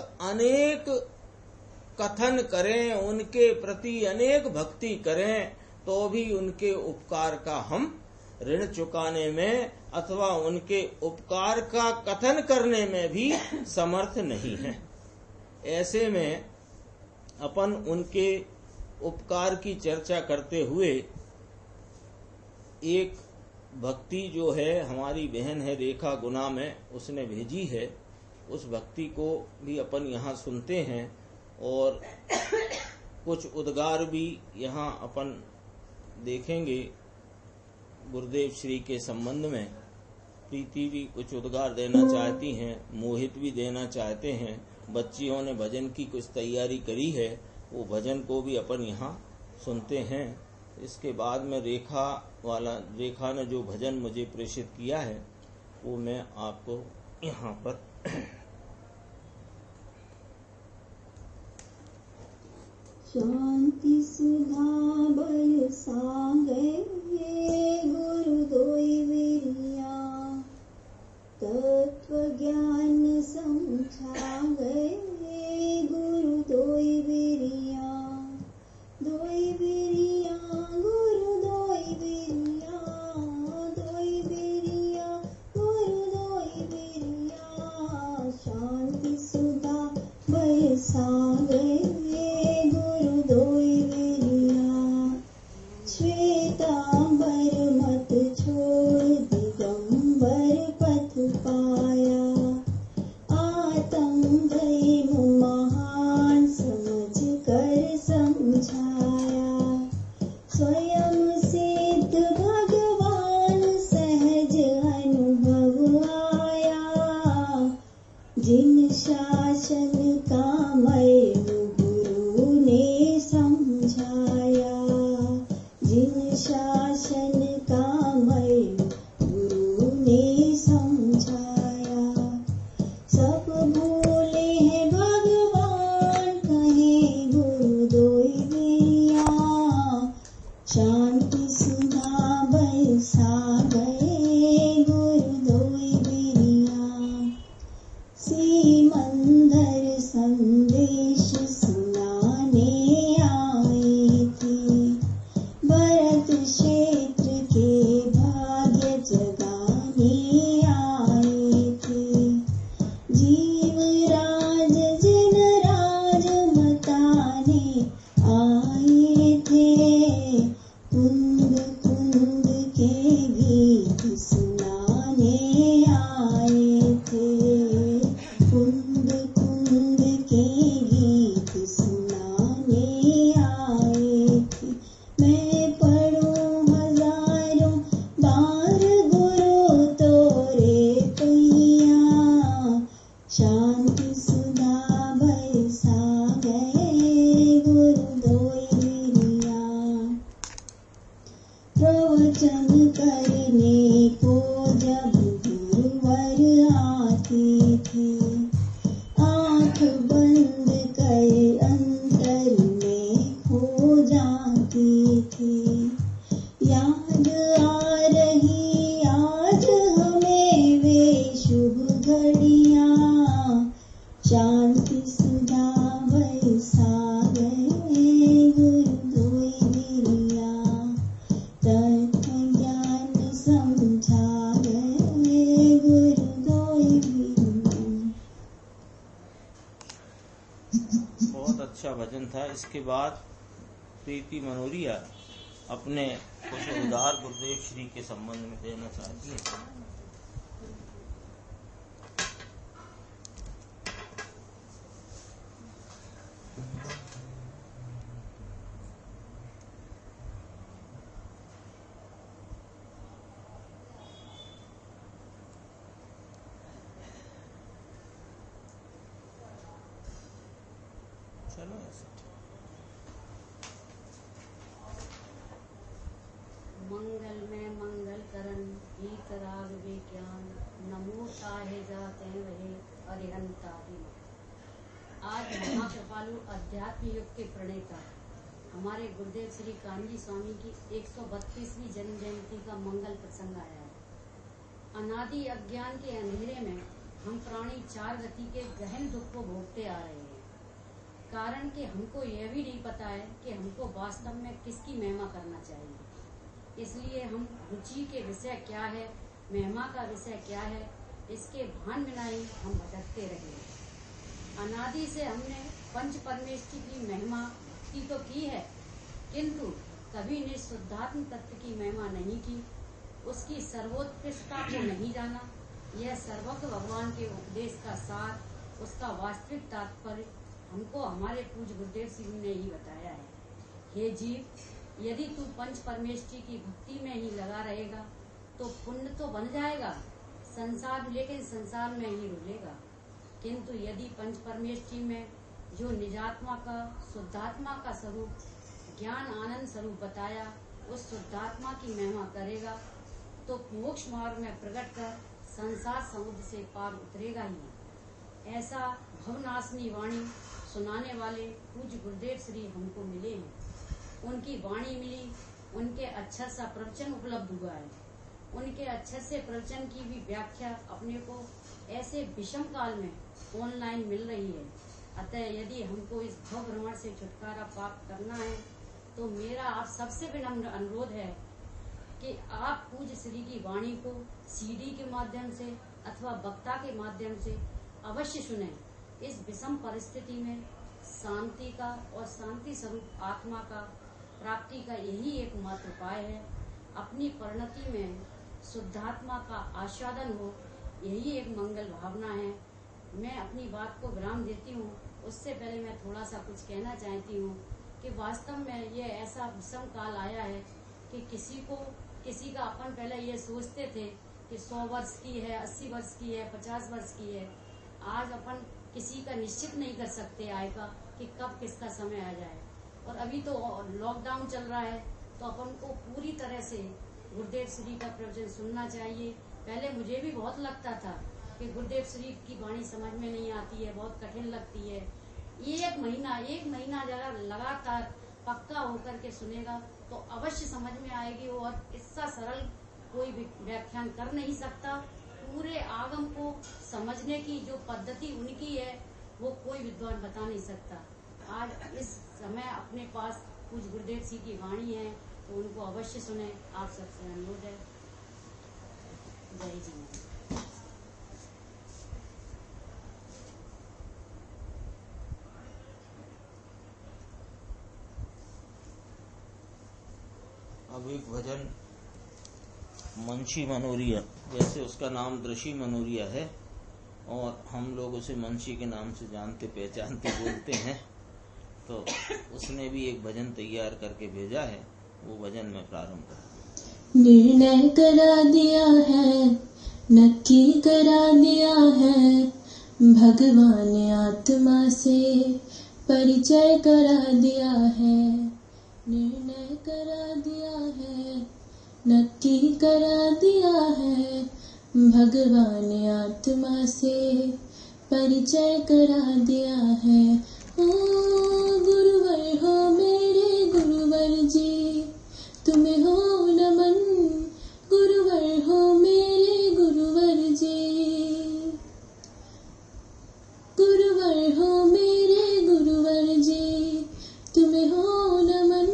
Speaker 1: कथन करें, उनके प्रति अनेक भक्ति करें, तो भी उनके उपकार का हम ऋण चुकाने में अथवा उनके उपकार का कथन करने में भी समर्थ नहीं है। ऐसे में अपन उनके उपकार की चर्चा करते हुए एक भक्ति जो है हमारी बहन है रेखा गुना में उसने भेजी है, उस भक्ति को भी अपन यहाँ सुनते हैं और कुछ उद्गार भी यहाँ अपन देखेंगे गुरुदेव श्री के संबंध में। प्रीति भी कुछ उद्गार देना चाहती हैं, मोहित भी देना चाहते हैं। बच्चियों ने भजन की कुछ तैयारी करी है, वो भजन को भी अपन यहाँ सुनते हैं। इसके बाद में रेखा ने जो भजन मुझे प्रेषित किया है वो मैं आपको यहाँ पर
Speaker 2: शांति सुधा बरसा गए गुरु दोई विरिया, तत्व ज्ञान समझा गए गुरु दोई विरिया, दोई विरिया गुरु दोई विरिया, दोई विरिया गुरु दोई विरिया, शांति सुधा बरसा गए श्वेतांबर मत छोड़ दिगंबर पथ पाया, आत्म धैर्य महान समझ कर समझाया, स्वयं सिद्ध भगवान सहज अनुभव आया, जिन शासन का मर्म गुरु ने समझाया, जिन शासन का मर्म गुरु ने समझाया, सब भूले हैं भगवान कहे गुरु दोई विरिया, शांति सुधा बरसा गए गुरु दोई विरिया, सीमंदर संदेश सुनाने आए थे, भरत क्षेत्र के भाग्य जगाने आए थे, जीव राज जिन राज बताने आए थे, कुंद कुंद के गीत सुनाने आए थे, कुंद कुंद के गीत सुनाने आए थे, मैं पढ़ूं हजारों बार गुरु तोरे पैया, शांति सुधा बरसा गए गुरु दोई विरिया, प्रवचन करने को जब गुरुवर आते थे, आँख बंद कर अंतर में खो जाते थे, याद आ रही आज हमें वे शुभ घड़ियाँ, शांति सुधा बरसा गए गुरु दोई विरिया, तत्व ज्ञान समझा गए गुरु दोई विरिया।
Speaker 1: बहुत अच्छा भजन था। इसके बाद प्रीति मनोरिया अपने कुछ उद्गार गुरुदेव श्री के संबंध में देना चाहती है। चलो ऐसे
Speaker 3: मंगल में मंगल करन गीत राग विज्ञान, नमो ताहे जाते रहे अरिहंतारी। आज महाकृपालु अध्यात्म युग के प्रणेता हमारे गुरुदेव श्री कान्जी स्वामी की 132वीं जन्म जयंती का मंगल प्रसंग आया है। अनादि अज्ञान के अंधेरे में हम प्राणी चार गति के गहन दुख को भोगते आ रहे हैं, कारण कि हमको यह भी नहीं पता है कि हमको वास्तव में किसकी महिमा करना चाहिए। इसलिए हम रुचि के विषय क्या है, महिमा का विषय क्या है, इसके भान बिना ही हम भटकते रहे। अनादि से हमने पंच परमेष्टि की महिमा की तो की है, किंतु कभी ने शुद्धात्म तत्व की महिमा नहीं की, उसकी सर्वोत्कृष्टता को नहीं जाना। यह सर्वज्ञ भगवान के उपदेश का सार, उसका वास्तविक तात्पर्य हमको हमारे पूज्य गुरुदेव सिंह ने ही बताया है। हे जीव, यदि तू पंच परमेष्टि की भक्ति में ही लगा रहेगा तो पुण्य तो बन जाएगा संसार, लेकिन संसार में ही रुलेगा। किंतु यदि पंच परमेष्टि में जो निजात्मा का शुद्धात्मा का स्वरूप ज्ञान आनंद स्वरूप बताया, उस शुद्धात्मा की महिमा करेगा तो मोक्ष मार्ग में प्रकट कर संसार समुद्र से पार उतरेगा ही। ऐसा भवनाशनी वाणी सुनाने वाले पूज्य गुरुदेव श्री हमको मिले हैं। उनकी वाणी मिली, उनके अक्षर सा प्रवचन उपलब्ध हुआ है। उनके अक्षर से प्रवचन की भी व्याख्या अपने को ऐसे विषम काल में ऑनलाइन मिल रही है। अतः यदि हमको इस भव भ्रमण से छुटकारा प्राप्त करना है तो मेरा आप सबसे विनम्र अनुरोध है कि आप पूज्य श्री की वाणी को सीडी के माध्यम से अथवा वक्ता के माध्यम से अवश्य सुने। इस विषम परिस्थिति में शांति का और शांति स्वरूप आत्मा का प्राप्ति का यही एकमात्र उपाय है। अपनी परिणति में शुद्धात्मा का आस्वादन हो, यही एक मंगल भावना है। मैं अपनी बात को विराम देती हूँ। उससे पहले मैं थोड़ा सा कुछ कहना चाहती हूँ कि वास्तव में ये ऐसा विषम काल आया है कि किसी का अपन पहले ये सोचते थे कि 100 वर्ष की है, 80 वर्ष की है, 50 वर्ष की है। आज अपन किसी का निश्चित नहीं कर सकते आय का कि कब किसका समय आ जाए। और अभी तो लॉकडाउन चल रहा है, तो अपन को पूरी तरह से गुरुदेव श्री का प्रवचन सुनना चाहिए। पहले मुझे भी बहुत लगता था कि गुरुदेव श्री की वाणी समझ में नहीं आती है, बहुत कठिन लगती है। एक महीना जरा लगातार पक्का होकर के सुनेगा तो अवश्य समझ में आएगी। और इसका सरल कोई भी व्याख्यान कर नहीं सकता। पूरे आगम को समझने की जो पद्धति उनकी है वो कोई विद्वान बता नहीं सकता। आज इस समय अपने पास कुछ गुरुदेव जी की वाणी है तो उनको अवश्य सुने। आप सबसे अनुरोध है। जय जी।
Speaker 1: अब एक भजन मुंशी मनोरिया, वैसे उसका नाम दृषि मनोरिया है और हम लोग उसे मुंशी के नाम से जानते पहचानते बोलते हैं। तो उसने भी एक भजन तैयार करके भेजा है, वो भजन में प्रारंभ कर।
Speaker 2: निर्णय करा दिया है, नक्की करा दिया है, भगवान आत्मा से परिचय करा दिया है। निर्णय करा दिया है, नक्की करा दिया है, भगवान आत्मा से परिचय करा दिया है। ओ गुरुवर हो मेरे गुरुवर जी, तुम्हें हो नमन। गुरुवर हो मेरे गुरुवर जी, गुरुवर हो मेरे गुरुवर जी, तुम्हें हो नमन।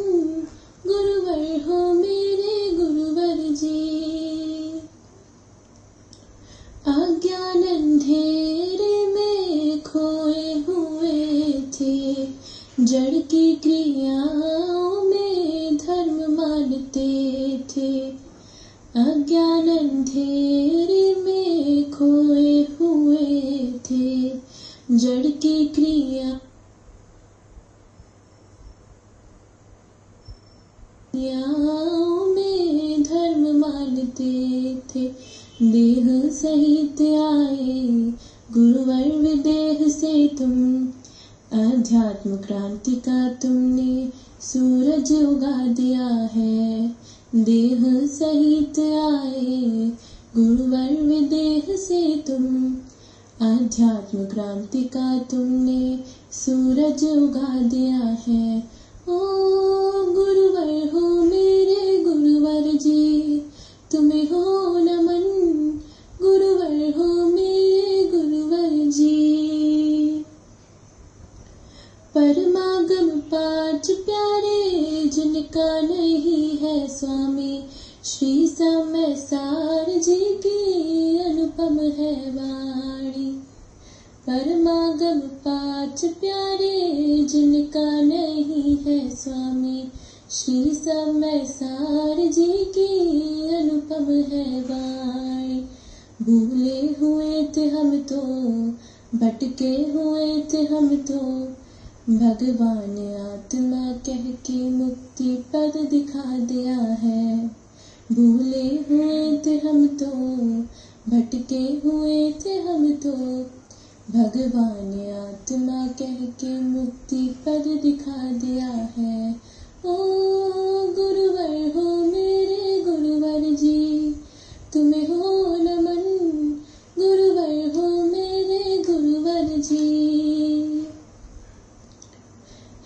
Speaker 2: गुरुवर हो मेरे गुरुवर जी। अज्ञान अंधेरे में खोए हुए थे, जड़ की क्रियाओं में धर्म मानते थे। अज्ञान अंधेरे में खोए हुए थे, जड़ की क्रिया में धर्म मानते थे। देह सहित आए गुरुवर विदेह से तुम, अध्यात्म क्रांति का तुमने सूरज उगा दिया है। देह सहित आए गुरुवर विदेह से तुम, अध्यात्म क्रांति का तुमने सूरज उगा दिया है। ओ गुरुवर हो मेरे गुरुवर जी, तुम्हें हो नमन। गुरुवर हो मेरे गुरुवर जी। परमागम पाठ प्यारे जिनका नहीं है स्वामी, श्री समय सार जी की अनुपम है वाणी। परमागम पाँच प्यारे जिनका नहीं है स्वामी, श्री समय सार जी की अनुपम है वाणी। भूले हुए थे हम तो, भटके हुए थे हम तो, भगवान आत्मा कह के मुक्ति पद दिखा दिया है। भूले हुए थे हम तो, भटके हुए थे हम तो, भगवान आत्मा कह के मुक्ति पद दिखा दिया है। ओ गुरुवर हो मेरे गुरुवर जी, तुम्हें हो नमन, गुरुवर हो मेरे गुरुवर जी।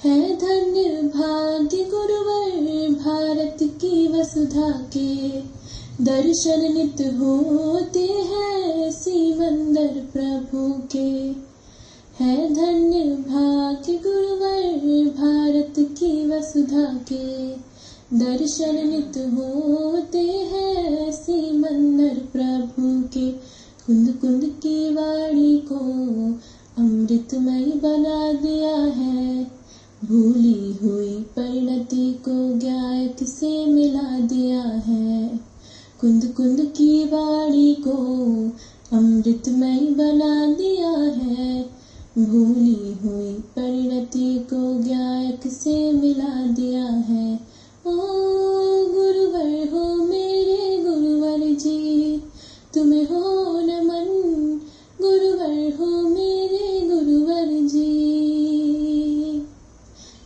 Speaker 2: है धन्य भाग्य गुरुवर भारत की वसुधा के, दर्शन नित होते हैं सिमंदर प्रभु के। है धन्य भाग्य गुरुवर भारत की वसुधा के, दर्शन नित होते हैं सिमंदर प्रभु के। कुंद कुंद की वाणी को अमृतमय बना दिया है, भूली हुई परिणति को गायक से मिला दिया है। कुंद कुंद की वाणी को अमृतमय बना दिया है, भूली हुई परिणति को गायक से मिला दिया है। ओ गुरुवर हो मेरे गुरुवर जी, तुम्हें हो नमन, गुरुवर हो मेरे गुरुवर जी।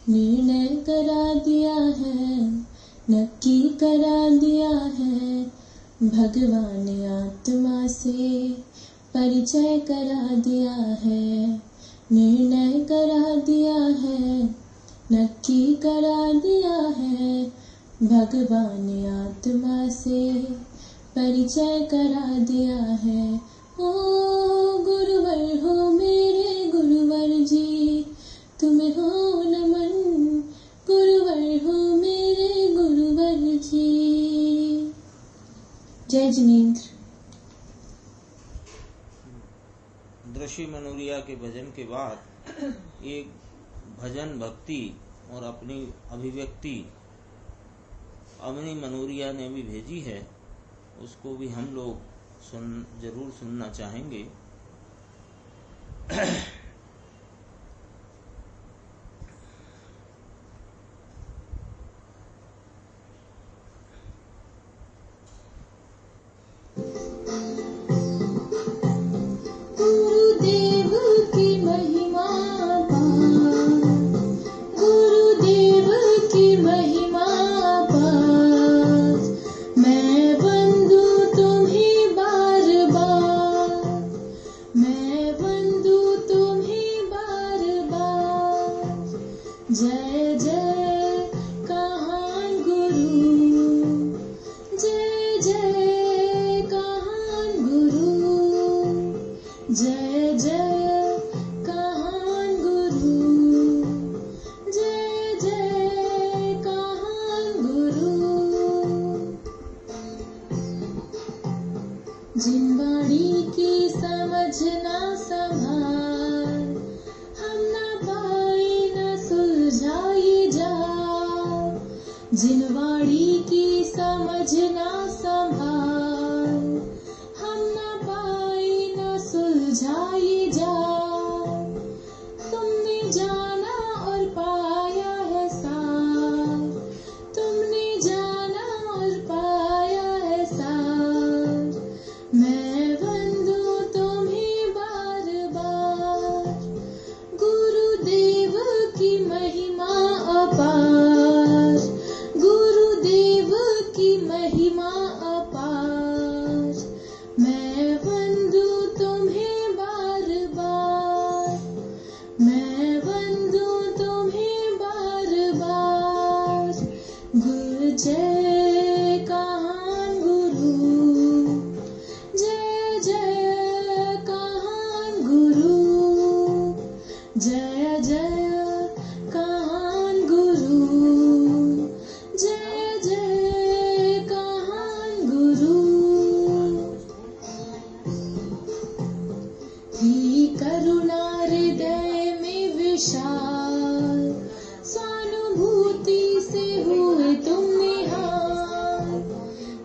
Speaker 2: निर्णय करा दिया है, नक्की करा दिया है, भगवान आत्मा से परिचय करा दिया है। निर्णय करा दिया है, नक्की करा दिया है, भगवान आत्मा से परिचय करा दिया है। ओ गुरुवर हो मेरे गुरुवर जी, तुम्हें हो नमन, गुरुवर हो मेरे गुरुवर जी। जय जिनेंद्र।
Speaker 1: दृश्य मनोरिया के भजन के बाद एक भजन भक्ति और अपनी अभिव्यक्ति अवनी मनोरिया ने भी भेजी है, उसको भी हम लोग जरूर सुनना चाहेंगे।
Speaker 2: मैं बंधु विशाल, स्वानुभूति से हुए तुम निहाल,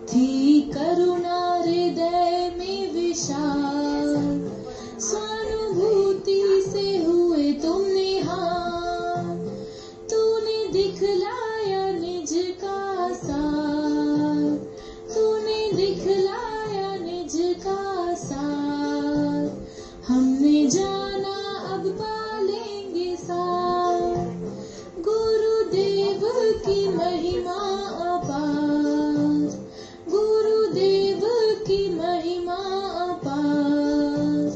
Speaker 2: थी करुणा हृदय में विशाल, स्वानुभूति से हुए तुम निहाल, तूने दिखलाया निज का सार, तूने दिखलाया निज का सार, हमने जाना अब पालेंगे सार, गुरुदेव की महिमा अपार, गुरुदेव की महिमा अपार,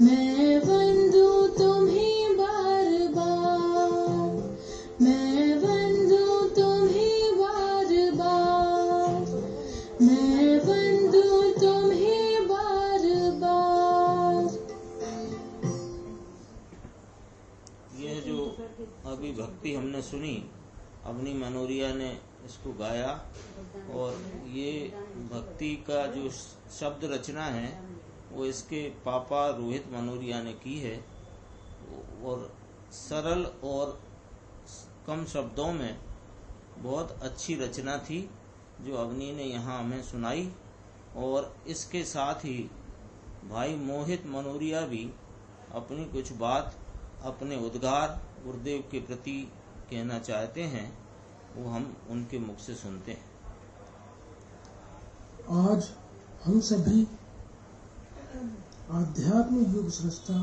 Speaker 2: मैं वंदू तुम्हें बार बार, मैं वंदू तुम्हें बार बार, मैं वंदू तुम्हें बार बार।
Speaker 1: यह जो अभी भक्ति हमने सुनी, अवनी मनोरिया ने इसको गाया, और ये भक्ति का जो शब्द रचना है वो इसके पापा रोहित मनोरिया ने की है, और सरल और कम शब्दों में बहुत अच्छी रचना थी जो अवनी ने यहाँ हमें सुनाई। और इसके साथ ही भाई मोहित मनोरिया भी अपनी कुछ बात, अपने उद्गार गुरुदेव के प्रति कहना चाहते हैं, वो हम उनके मुख से सुनते हैं।
Speaker 4: आज हम सभी आध्यात्म युग सृष्टा,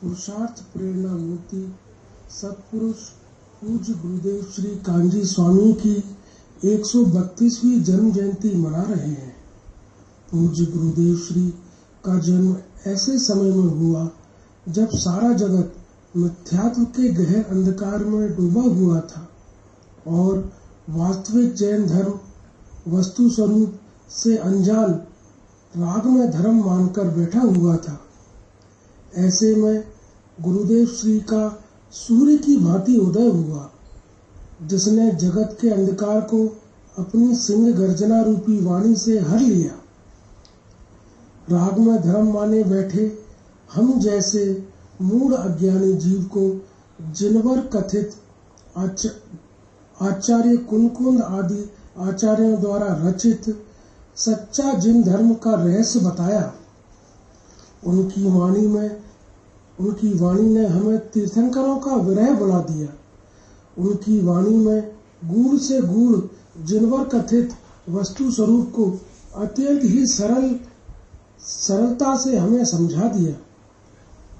Speaker 4: पुरुषार्थ प्रेरणा मूर्ति सत्पुरुष पूज्य गुरुदेव श्री कांजी स्वामी की 132वीं जन्म जयंती मना रहे हैं। पूज्य गुरुदेव श्री का जन्म ऐसे समय में हुआ जब सारा जगत मिथ्यात्व के गहरे अंधकार में डूबा हुआ था और वास्तविक जैन धर्म वस्तु स्वरूप से अनजान राग में धर्म मानकर बैठा हुआ था। ऐसे में गुरुदेव श्री का सूर्य की भांति उदय हुआ, जिसने जगत के अंधकार को अपनी सिंह गर्जना रूपी वाणी से हर लिया। राग में धर्म माने बैठे हम जैसे मूढ़ अज्ञानी जीव को जिनवर कथित आचार्य कुनकुंद आदि आचार्यों द्वारा रचित सच्चा जिन धर्म का रहस्य बताया। उनकी वाणी ने हमें तीर्थंकरों का विरह बुला दिया। उनकी वाणी में गूढ़ से गूढ़ जिनवर कथित वस्तु स्वरूप को अत्यंत ही सरलता से हमें समझा दिया।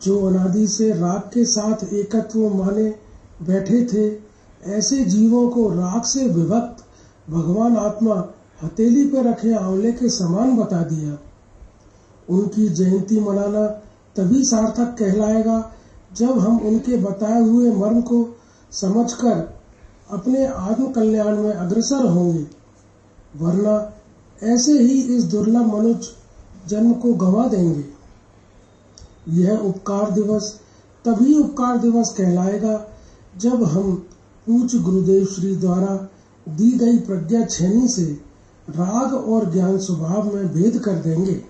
Speaker 4: जो अनादि से राग के साथ एकत्व माने बैठे थे, ऐसे जीवों को राग से विभक्त भगवान आत्मा हथेली पर रखे आंवले के समान बता दिया। उनकी जयंती मनाना तभी सार्थक कहलाएगा जब हम उनके बताए हुए मर्म को समझकर अपने आत्म कल्याण में अग्रसर होंगे, वरना ऐसे ही इस दुर्लभ मनुष्य जन्म को गंवा देंगे। यह उपकार दिवस तभी उपकार दिवस कहलाएगा जब हम पूज्य गुरुदेव श्री द्वारा दी गई प्रज्ञा छेनी से राग और ज्ञान स्वभाव में भेद कर देंगे।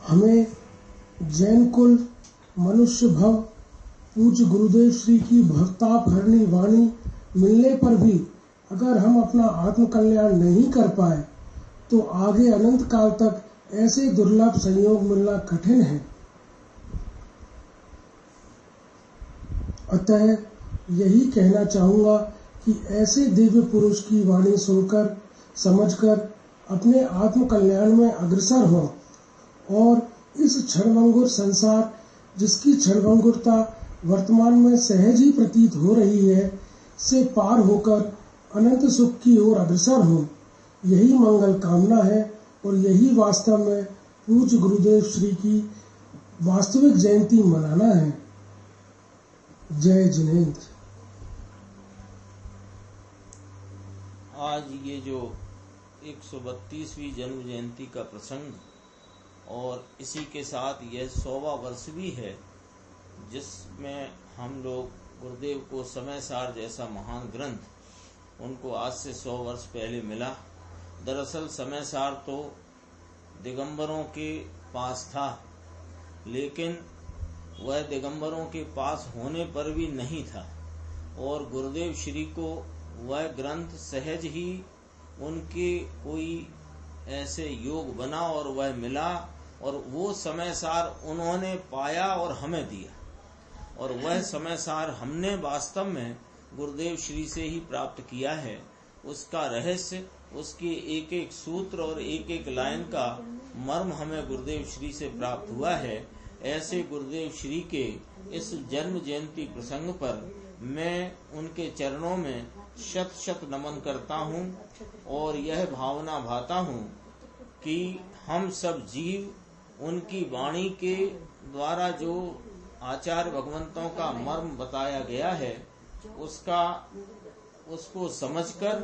Speaker 4: हमें जैन कुल मनुष्य भव पूज्य गुरुदेव श्री की भक्तापहरणी वाणी मिलने पर भी अगर हम अपना आत्म कल्याण नहीं कर पाए तो आगे अनंत काल तक ऐसे दुर्लभ संयोग मिलना कठिन है। अतः यही कहना चाहूंगा कि ऐसे दिव्य पुरुष की वाणी सुनकर समझकर अपने आत्म कल्याण में अग्रसर हों और इस क्षणभंगुर संसार जिसकी क्षणभंगुरता वर्तमान में सहज ही प्रतीत हो रही है से पार होकर अनंत सुख की ओर अग्रसर हो। यही मंगल कामना है और यही वास्तव में पूज्य गुरुदेव श्री की वास्तविक जयंती मनाना है। जय जिनेन्द्र।
Speaker 1: आज ये जो 132वीं जन्म जयंती का प्रसंग और इसी के साथ यह 100वां वर्ष भी है, जिसमें हम लोग गुरुदेव को समय सार जैसा महान ग्रंथ उनको आज से 100 वर्ष पहले मिला। दरअसल समय सार तो दिगंबरों के पास था, लेकिन वह दिगंबरों के पास होने पर भी नहीं था, और गुरुदेव श्री को वह ग्रंथ सहज ही उनके कोई ऐसे योग बना और वह मिला, और वो समय सार उन्होंने पाया और हमें दिया, और वह समय सार हमने वास्तव में गुरुदेव श्री से ही प्राप्त किया है। उसका रहस्य, उसके एक एक सूत्र और एक एक लाइन का मर्म हमें गुरुदेव श्री से प्राप्त हुआ है। ऐसे गुरुदेव श्री के इस जन्म जयंती प्रसंग पर मैं उनके चरणों में शत शत नमन करता हूँ, और यह भावना भाता हूँ कि हम सब जीव उनकी वाणी के द्वारा जो आचार्य भगवंतों का मर्म बताया गया है उसको समझकर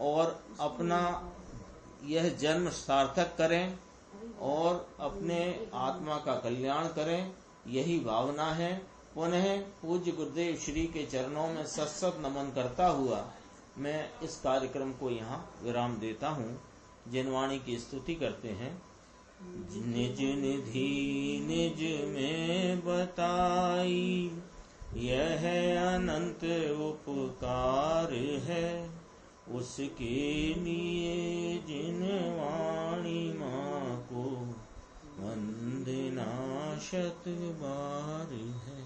Speaker 1: और अपना यह जन्म सार्थक करें और अपने आत्मा का कल्याण करें, यही भावना है। पुनः पूज्य गुरुदेव श्री के चरणों में सत नमन करता हुआ मैं इस कार्यक्रम को यहाँ विराम देता हूँ। जिनवाणी की स्तुति करते हैं। निज निधि निज में बताई, यह अनंत उपकार है, उसके लिए जिनवाणी माँ को वंदना शत बार है।